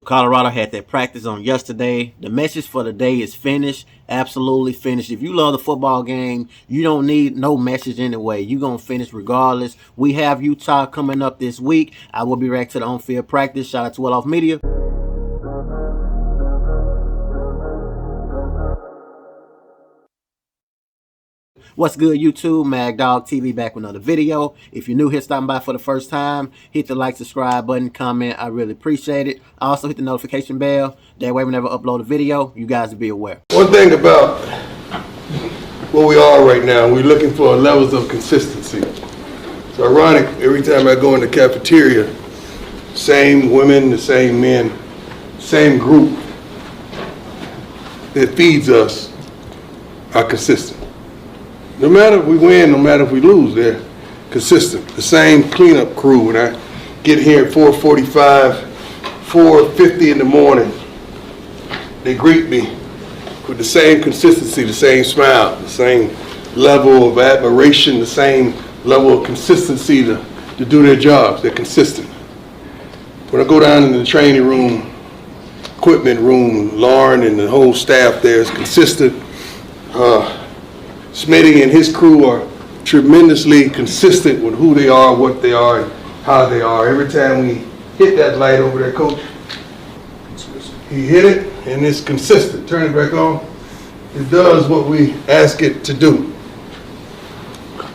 Colorado had their practice on yesterday. The message for the day is finish. Absolutely finish. If you love the football game, you don't need no message anyway. You're going to finish regardless. We have Utah coming up this week. I will be back to the on-field practice. Shout out to Well Off Media. What's good, YouTube? MagDog TV back with another video. If you're new here, stopping by for the first time, hit the like, subscribe button, comment. I really appreciate it. Also, hit the notification bell. That way, whenever I upload a video, you guys will be aware. One thing about where we are right now, we're looking for levels of consistency. It's ironic, every time I go in the cafeteria, same women, the same men, same group that feeds us are consistent. No matter if we win, no matter if we lose, they're consistent. The same cleanup crew. When I get here at 4:45, 4:50 in the morning, they greet me with the same consistency, the same smile, the same level of admiration, the same level of consistency to do their jobs. They're consistent. When I go down in the training room, equipment room, Lauren and the whole staff there is consistent. Smitty and his crew are tremendously consistent with who they are, what they are, and how they are. Every time we hit that light over there, Coach, he hit it and it's consistent. Turn it back on. It does what we ask it to do.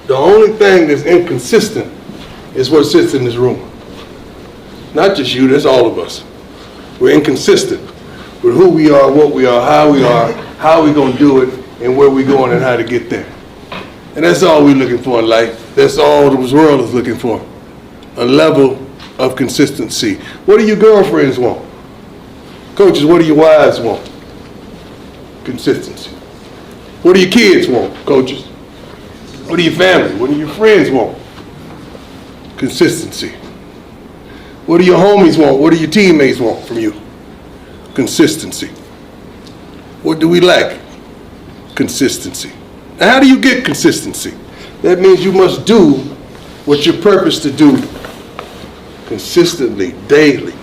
The only thing that's inconsistent is what sits in this room. Not just you, that's all of us. We're inconsistent with who we are, what we are, how we're going to do it, and where we're going and how to get there. And that's all we're looking for in life. That's all the world is looking for. A level of consistency. What do your girlfriends want? Coaches, what do your wives want? Consistency. What do your kids want, coaches? What do your family, what do your friends want? Consistency. What do your homies want? What do your teammates want from you? Consistency. What do we lack? Consistency. Now, how do you get consistency? That means you must do what you're purposed to do consistently, daily,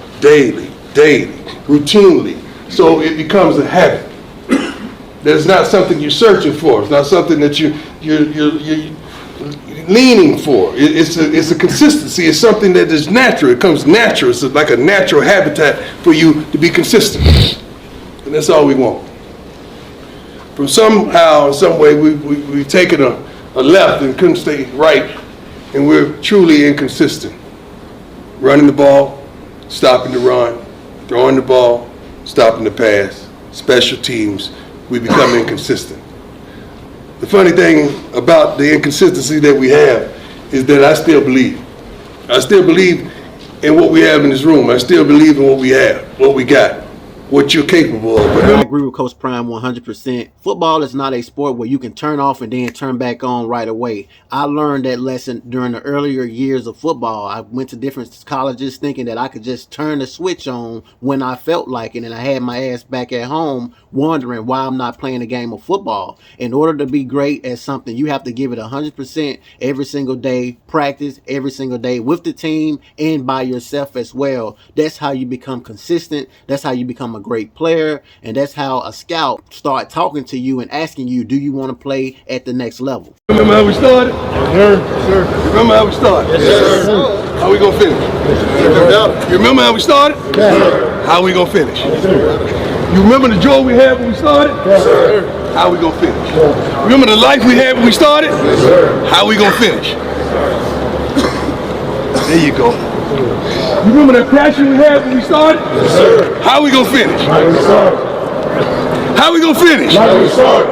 routinely, so it becomes a habit. That's not something you're searching for. It's not something that you're leaning for. It's a consistency. It's something that is natural. It comes natural. It's like a natural habitat for you to be consistent. And that's all we want. From somehow, some way, we've taken a left and couldn't stay right, and we're truly inconsistent. Running the ball, stopping the run, throwing the ball, stopping the pass, special teams, we become inconsistent. The funny thing about the inconsistency that we have is that I still believe. I still believe in what we have in this room. I still believe in what we have, what we got, what you're capable of. I agree with Coach Prime 100%. Football is not a sport where you can turn off and then turn back on right away. I learned that lesson during the earlier years of football. I went to different colleges thinking that I could just turn the switch on when I felt like it, and I had my ass back at home wondering why I'm not playing a game of football. In order to be great at something, you have to give it 100% every single day, practice every single day with the team and by yourself as well. That's how you become consistent. That's how you become a great player, and that's how a scout start talking to you and asking you, do you want to play at the next level? Remember how we started? Yes, sir. Remember how we started? Yes, sir. How we gonna finish? You remember how we started? Yes, sir. How we gonna finish? Yes, sir. You remember the joy we had when we started? Yes, sir. How we gonna finish? Yes. Remember the life we had when we started? Yes, sir. How we gonna finish? There you go. You remember that passion we had when we started? Yes, sir. How we gonna finish? How we started. How we gonna finish? How we started.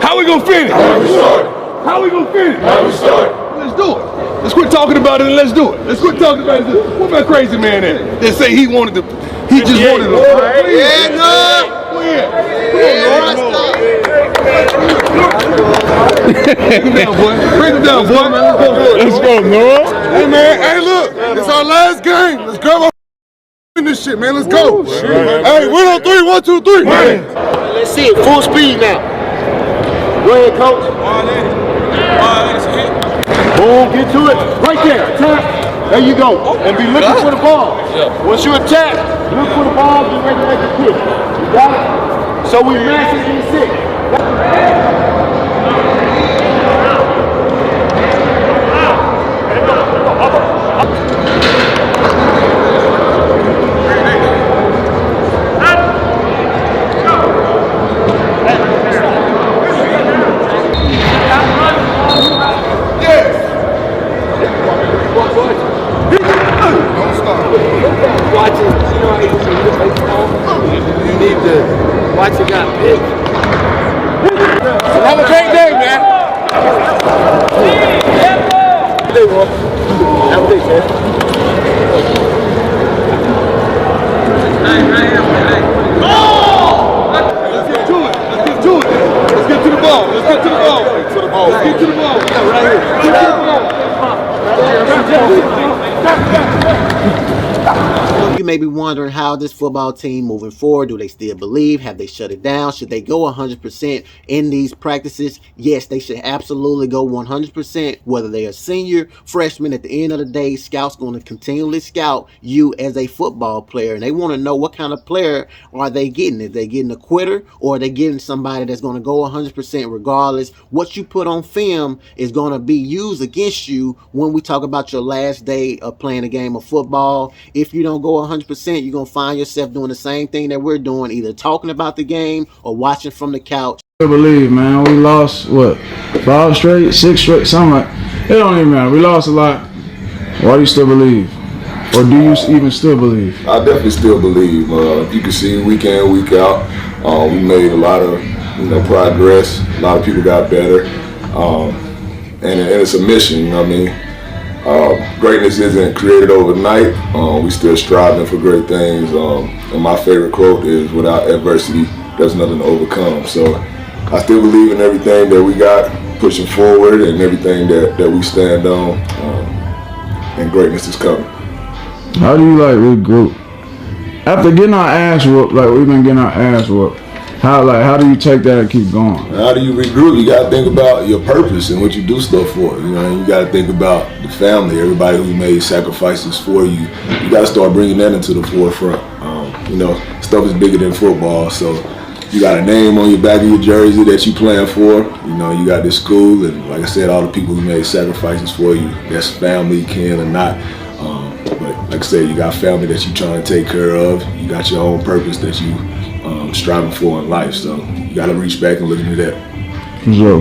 How we gonna finish? How we started. How we gonna finish? How we started. Let's do it. Let's quit talking about it and let's do it. Let's quit talking about it. What about crazy man at? They say he wanted to, he just wanted to. Yeah, no. Break him down, boy. Break him down, boy. Let's go, Noah. Hey, man. Hey, look. It's our last game. Let's grab our in this shit, man. Let's go. Hey, win on three. 1, 2, 3. Let's see it. Full speed now. Go ahead, coach. Boom, get to it. Right there. Attack. There you go. And be looking for the ball. Once you attack, Look for the ball, get ready to make the kick. You got it? So we match it in 6. Watch it got pitch. Have a great day, man. Day, bro. Have a day, man. Let's get to it. Let's get to it. Let's get to the ball. Let's get to the ball. Let's get to the ball. Right here. Get to the ball. You may be wondering how this football team moving forward, do they still believe? Have they shut it down? Should they go 100% in these practices? Yes, they should absolutely go 100%, whether they are senior, freshman. At the end of the day, scouts going to continually scout you as a football player, and they want to know what kind of player are they getting. Is they getting a quitter, or are they getting somebody that's going to go 100% regardless? What you put on film is going to be used against you when we talk about your last day of playing a game of football. If you don't go 100%, you're going to find yourself doing the same thing that we're doing, either talking about the game or watching from the couch. I believe, man. We lost, what, 5 straight, 6 straight, something like that. It don't even matter. We lost a lot. Why do you still believe? Or do you even still believe? I definitely still believe. You can see week in, week out, we made a lot of progress. A lot of people got better. And it's a mission, you know what I mean? Greatness isn't created overnight. We still striving for great things. And my favorite quote is, without adversity, there's nothing to overcome. So I still believe in everything that we got pushing forward and everything that we stand on. And greatness is coming. How do you regroup? After getting our ass whooped, we've been getting our ass whooped, how do you take that and keep going? How do you regroup? You gotta think about your purpose and what you do stuff for. You gotta think about the family, everybody who made sacrifices for you. You gotta start bringing that into the forefront. Stuff is bigger than football, so you got a name on your back of your jersey that you playing for. You got this school, and like I said, all the people who made sacrifices for you. That's family, kin or not. But like I said, you got family that you trying to take care of. You got your own purpose that you striving for in life. So you got to reach back and look into that. So,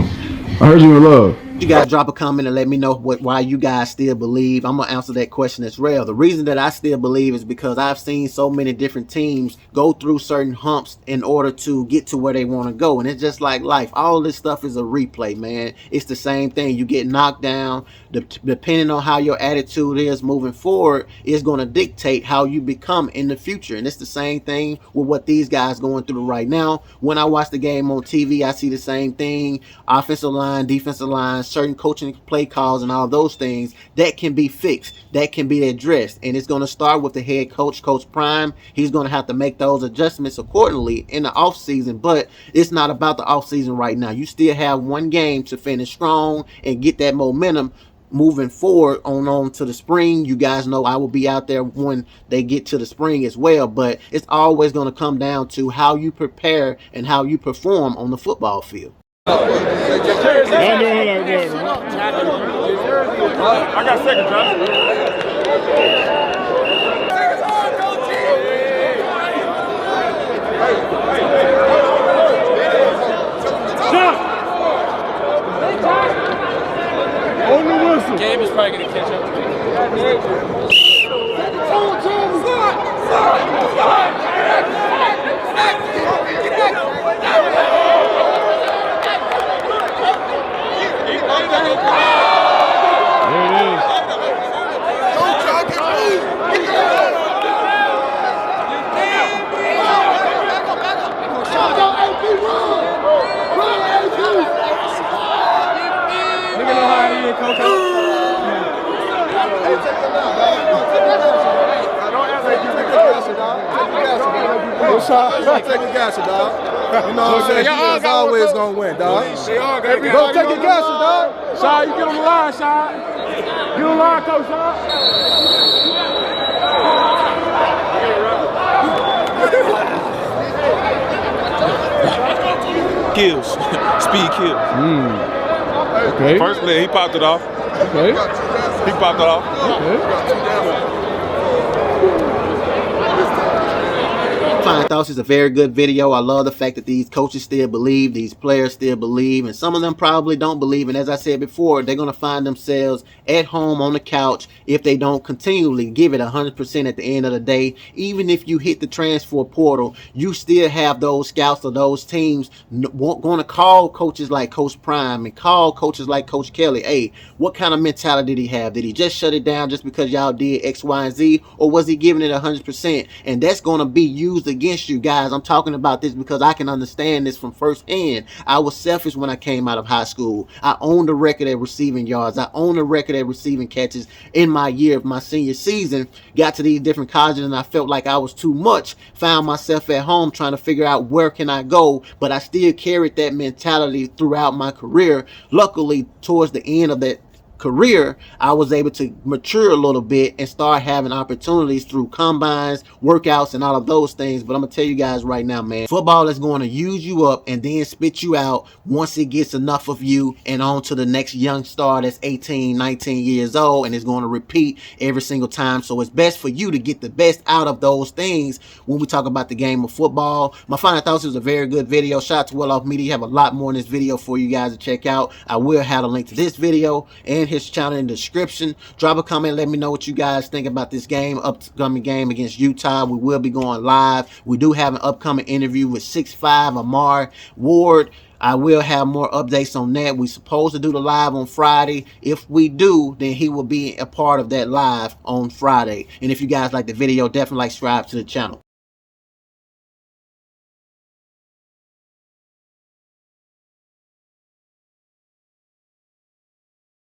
I heard you in love. You guys drop a comment and let me know why you guys still believe. I'm going to answer that question as well. The reason that I still believe is because I've seen so many different teams go through certain humps in order to get to where they want to go. And it's just like life. All this stuff is a replay, man. It's the same thing. You get knocked down. Depending on how your attitude is moving forward, is going to dictate how you become in the future. And it's the same thing with what these guys going through right now. When I watch the game on TV, I see the same thing. Offensive line, defensive line, certain coaching play calls and all those things that can be fixed, that can be addressed, and it's going to start with the head coach, Coach Prime. He's going to have to make those adjustments accordingly in the off season, but it's not about the off season right now. You still have one game to finish strong and get that momentum moving forward on to the spring. You guys know I will be out there when they get to the spring as well, but it's always going to come down to how you prepare and how you perform on the football field. I got second, John. On the whistle. Gabe is probably going to catch up to me. Take a gasser, dog. You know what I'm saying? Y'all always gonna win, dog. Go take a gasser, dog. Shaw, you get on the line, Shaw. Get on the line, Coach Shaw. Skills. Speed kills. Okay. First play, he popped it off. Okay. He popped it off. Okay. Final Thoughts is a very good video. I love the fact that these coaches still believe, these players still believe, and some of them probably don't believe. And as I said before, they're going to find themselves at home on the couch if they don't continually give it 100% at the end of the day. Even if you hit the transfer portal, you still have those scouts or those teams going to call coaches like Coach Prime and call coaches like Coach Kelly. Hey, what kind of mentality did he have? Did he just shut it down just because y'all did X, Y, and Z? Or was he giving it 100%? And that's going to be used against you guys. I'm talking about this because I can understand this from firsthand. I was selfish when I came out of high school. I owned a record at receiving yards. I owned a record at receiving catches in my year of my senior season. Got to these different colleges and I felt like I was too much. Found myself at home trying to figure out where can I go, but I still carried that mentality throughout my career. Luckily, towards the end of that career, I was able to mature a little bit and start having opportunities through combines, workouts, and all of those things. But I'm gonna tell you guys right now, man, football is going to use you up and then spit you out once it gets enough of you and on to the next young star that's 18, 19 years old, and it's going to repeat every single time. So it's best for you to get the best out of those things when we talk about the game of football. My final thoughts was a very good video. Shout out to Well Off Media. You have a lot more in this video for you guys to check out. I will have a link to this video and his channel in the description. Drop a comment, let me know what you guys think about this game, upcoming game against Utah. We will be going live. We do have an upcoming interview with 6'5" Amar Ward. I will have more updates on that. We're supposed to do the live on Friday. If we do, then he will be a part of that live on Friday. And if you guys like the video, definitely subscribe to the channel.